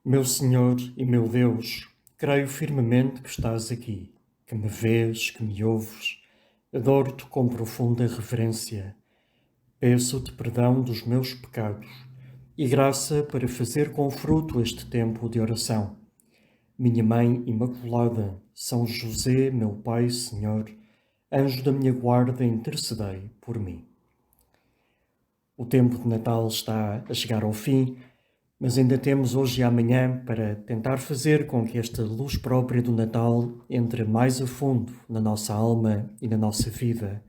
Meu Senhor e meu Deus, creio firmemente que estás aqui, que me vês, que me ouves. Adoro-te com profunda reverência. Peço-te perdão dos meus pecados e graça para fazer com fruto este tempo de oração. Minha Mãe Imaculada, São José, meu Pai, Senhor, anjo da minha guarda, intercedei por mim. O tempo de Natal está a chegar ao fim, mas ainda temos hoje e amanhã para tentar fazer com que esta luz própria do Natal entre mais a fundo na nossa alma e na nossa vida.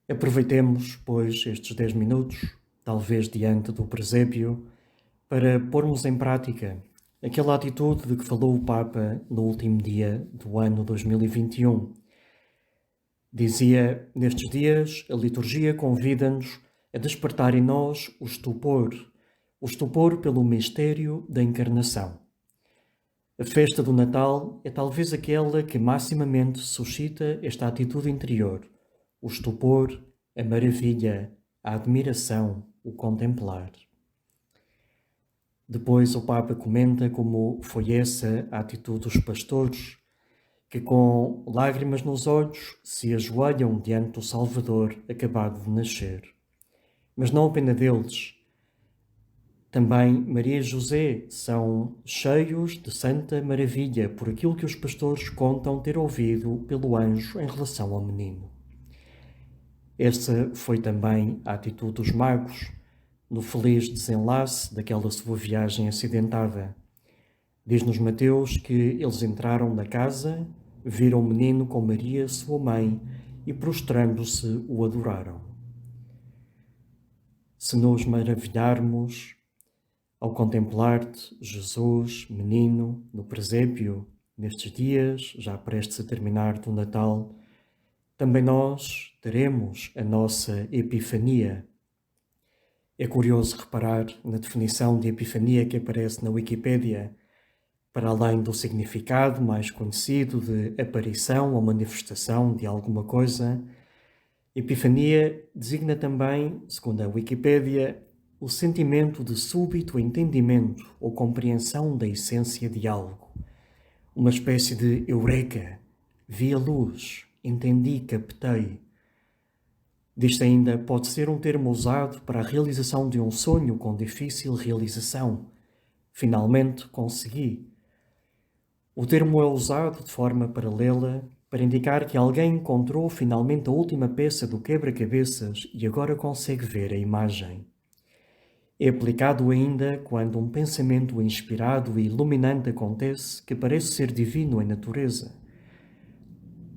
Aproveitemos, pois, estes 10 minutos, talvez diante do presépio, para pormos em prática aquela atitude de que falou o Papa no último dia do ano 2021. Dizia, nestes dias, a liturgia convida-nos a despertar em nós o estupor pelo mistério da encarnação. A festa do Natal é talvez aquela que maximamente suscita esta atitude interior, o estupor, a maravilha, a admiração, o contemplar. Depois o Papa comenta como foi essa a atitude dos pastores, que com lágrimas nos olhos se ajoelham diante do Salvador acabado de nascer. Mas não apenas deles. Também Maria e José são cheios de santa maravilha por aquilo que os pastores contam ter ouvido pelo anjo em relação ao menino. Esta foi também a atitude dos magos, no feliz desenlace daquela sua viagem acidentada. Diz-nos Mateus que eles entraram na casa, viram o menino com Maria, sua mãe, e prostrando-se o adoraram. Se nos maravilharmos ao contemplar-te, Jesus, menino, no presépio, nestes dias, já prestes a terminar do Natal, também nós teremos a nossa Epifania. É curioso reparar na definição de Epifania que aparece na Wikipédia, para além do significado mais conhecido de aparição ou manifestação de alguma coisa, Epifania designa também, segundo a Wikipédia, o sentimento de súbito entendimento ou compreensão da essência de algo. Uma espécie de eureka, vi a luz, entendi, captei. Disto ainda pode ser um termo usado para a realização de um sonho com difícil realização. Finalmente consegui. O termo é usado de forma paralela para indicar que alguém encontrou finalmente a última peça do quebra-cabeças e agora consegue ver a imagem. É aplicado ainda quando um pensamento inspirado e iluminante acontece que parece ser divino em natureza.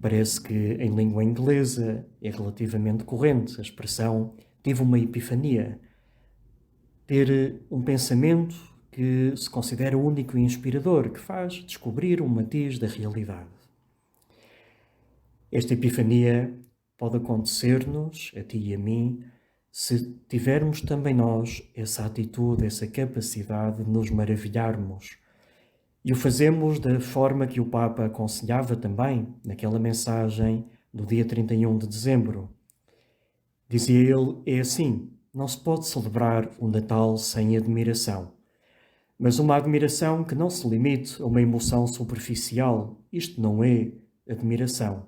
Parece que em língua inglesa é relativamente corrente a expressão tive uma epifania. Ter um pensamento que se considera único e inspirador, que faz descobrir um matiz da realidade. Esta epifania pode acontecer-nos, a ti e a mim, se tivermos também nós essa atitude, essa capacidade de nos maravilharmos. E o fazemos da forma que o Papa aconselhava também naquela mensagem do dia 31 de dezembro. Dizia ele, é assim, não se pode celebrar o Natal sem admiração. Mas uma admiração que não se limite a uma emoção superficial. Isto não é admiração.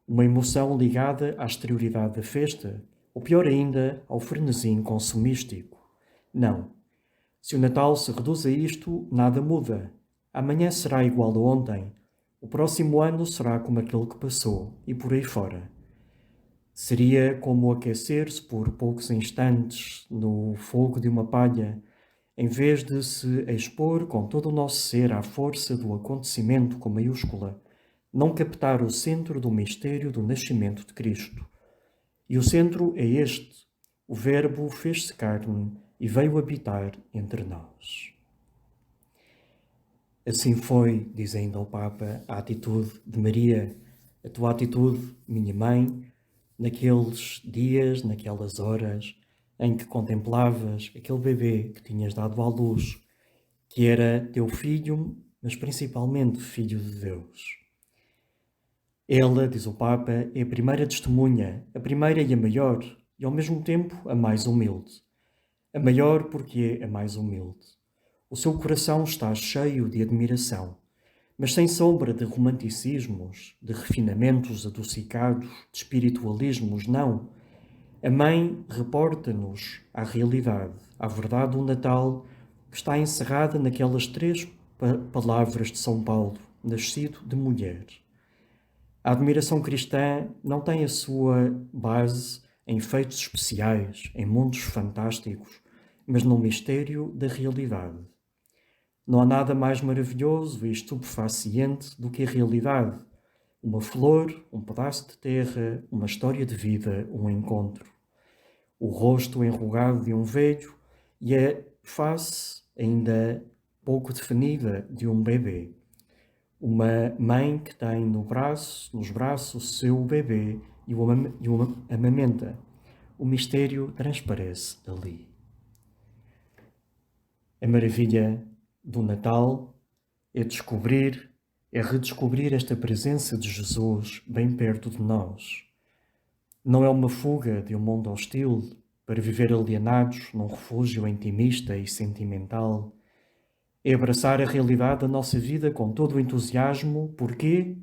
Uma emoção ligada à exterioridade da festa, ou pior ainda, ao frenesim consumístico. Não. Se o Natal se reduz a isto, nada muda. Amanhã será igual a ontem. O próximo ano será como aquele que passou, e por aí fora. Seria como aquecer-se por poucos instantes no fogo de uma palha, em vez de se expor com todo o nosso ser à força do acontecimento com maiúscula, não captar o centro do mistério do nascimento de Cristo. E o centro é este: o Verbo fez-se carne e veio habitar entre nós. Assim foi, diz ainda o Papa, a atitude de Maria, a tua atitude, minha mãe, naqueles dias, naquelas horas em que contemplavas aquele bebê que tinhas dado à luz, que era teu filho, mas principalmente filho de Deus. Ela, diz o Papa, é a primeira testemunha, a primeira e a maior, e ao mesmo tempo a mais humilde. A maior porque é a mais humilde. O seu coração está cheio de admiração, mas sem sombra de romanticismos, de refinamentos adocicados, de espiritualismos, não. A mãe reporta-nos à realidade, à verdade do Natal, que está encerrada naquelas três palavras de São Paulo, nascido de mulher. A admiração cristã não tem a sua base em feitos especiais, em mundos fantásticos, mas no mistério da realidade. Não há nada mais maravilhoso e estupefaciente do que a realidade. Uma flor, um pedaço de terra, uma história de vida, um encontro. O rosto enrugado de um velho e a face ainda pouco definida de um bebê. Uma mãe que tem nos braços o seu bebê e o amamenta. O mistério transparece ali. A maravilha do Natal é redescobrir esta presença de Jesus bem perto de nós. Não é uma fuga de um mundo hostil para viver alienados num refúgio intimista e sentimental. É abraçar a realidade da nossa vida com todo o entusiasmo. Porquê?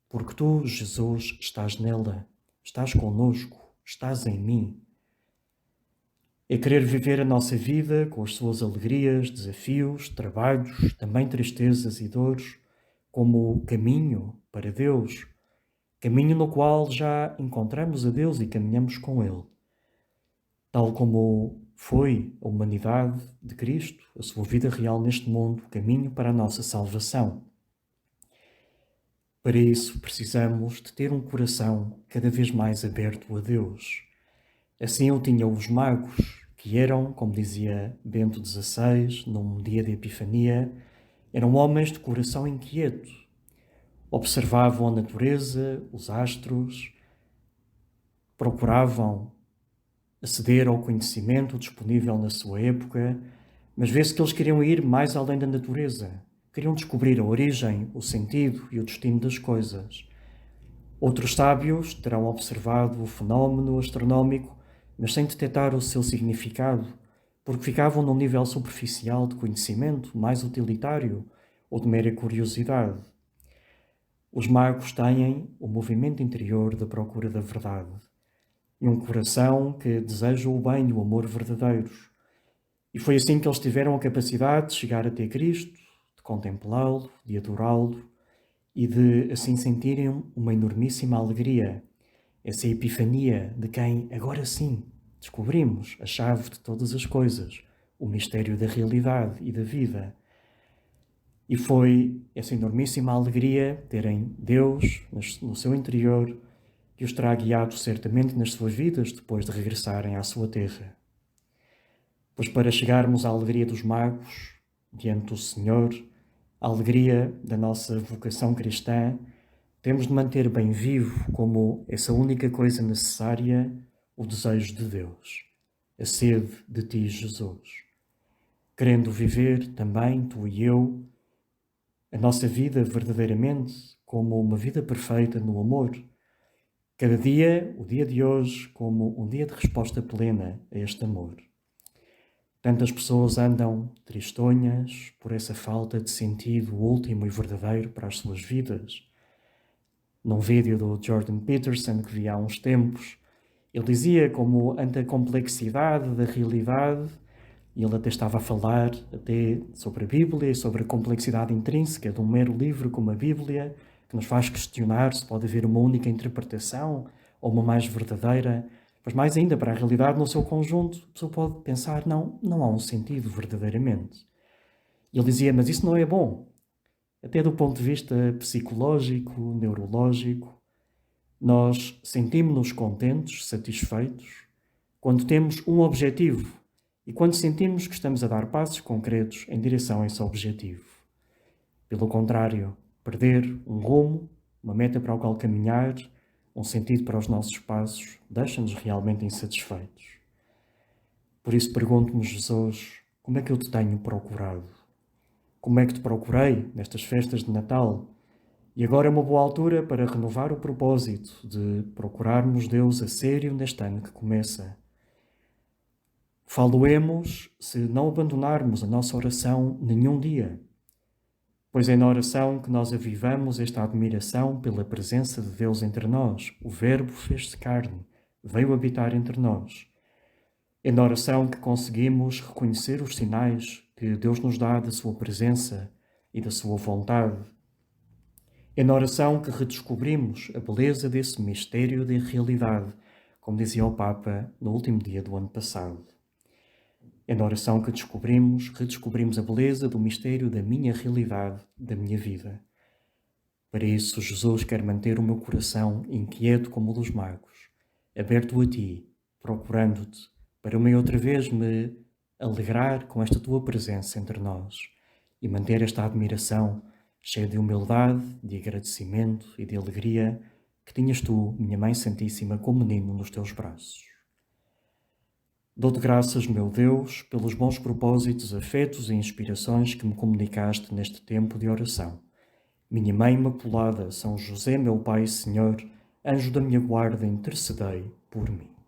Porque tu, Jesus, estás nela, estás conosco, estás em mim. É querer viver a nossa vida com as suas alegrias, desafios, trabalhos, também tristezas e dores, como caminho para Deus, caminho no qual já encontramos a Deus e caminhamos com Ele. Tal como foi a humanidade de Cristo, a sua vida real neste mundo, caminho para a nossa salvação. Para isso precisamos de ter um coração cada vez mais aberto a Deus. Assim o tinham os magos, que eram, como dizia Bento XVI, num dia de Epifania, eram homens de coração inquieto. Observavam a natureza, os astros, procuravam aceder ao conhecimento disponível na sua época, mas vê-se que eles queriam ir mais além da natureza. Queriam descobrir a origem, o sentido e o destino das coisas. Outros sábios terão observado o fenómeno astronómico, mas sem detectar o seu significado, porque ficavam num nível superficial de conhecimento, mais utilitário ou de mera curiosidade. Os magos têm o movimento interior da procura da verdade e um coração que deseja o bem e o amor verdadeiros. E foi assim que eles tiveram a capacidade de chegar até Cristo, de contemplá-lo, de adorá-lo e de assim sentirem uma enormíssima alegria. Essa epifania de quem, agora sim, descobrimos a chave de todas as coisas, o mistério da realidade e da vida. E foi essa enormíssima alegria terem Deus no seu interior que os terá guiado certamente nas suas vidas depois de regressarem à sua terra. Pois para chegarmos à alegria dos magos, diante do Senhor, a alegria da nossa vocação cristã, temos de manter bem vivo como essa única coisa necessária, o desejo de Deus, a sede de Ti, Jesus. Querendo viver também, tu e eu, a nossa vida verdadeiramente como uma vida perfeita no amor. Cada dia, o dia de hoje, como um dia de resposta plena a este amor. Tantas pessoas andam tristonhas por essa falta de sentido último e verdadeiro para as suas vidas. Num vídeo do Jordan Peterson que vi há uns tempos, ele dizia como ante a complexidade da realidade, e ele até estava a falar até sobre a Bíblia e sobre a complexidade intrínseca de um mero livro como a Bíblia, que nos faz questionar se pode haver uma única interpretação ou uma mais verdadeira. Mas mais ainda, para a realidade no seu conjunto, a pessoa pode pensar, não há um sentido verdadeiramente. E ele dizia, mas isso não é bom. Até do ponto de vista psicológico, neurológico, nós sentimos-nos contentes, satisfeitos, quando temos um objetivo e quando sentimos que estamos a dar passos concretos em direção a esse objetivo. Pelo contrário, perder um rumo, uma meta para o qual caminhar, um sentido para os nossos passos, deixa-nos realmente insatisfeitos. Por isso pergunto-me, Jesus, como é que eu te tenho procurado? Como é que te procurei nestas festas de Natal? E agora é uma boa altura para renovar o propósito de procurarmos Deus a sério neste ano que começa. Faloemos se não abandonarmos a nossa oração nenhum dia, pois é na oração que nós avivamos esta admiração pela presença de Deus entre nós. O Verbo fez-se carne, veio habitar entre nós. É na oração que conseguimos reconhecer os sinais que Deus nos dá da sua presença e da sua vontade. É na oração que redescobrimos a beleza desse mistério de realidade, como dizia o Papa no último dia do ano passado. É na oração que redescobrimos a beleza do mistério da minha realidade, da minha vida. Para isso, Jesus quer manter o meu coração inquieto como o dos magos, aberto a ti, procurando-te, para uma e outra vez me alegrar com esta tua presença entre nós e manter esta admiração cheia de humildade, de agradecimento e de alegria que tinhas tu, minha Mãe Santíssima, como menino nos teus braços. Dou-te graças, meu Deus, pelos bons propósitos, afetos e inspirações que me comunicaste neste tempo de oração. Minha Mãe Imaculada, São José, meu Pai e Senhor, anjo da minha guarda, intercedei por mim.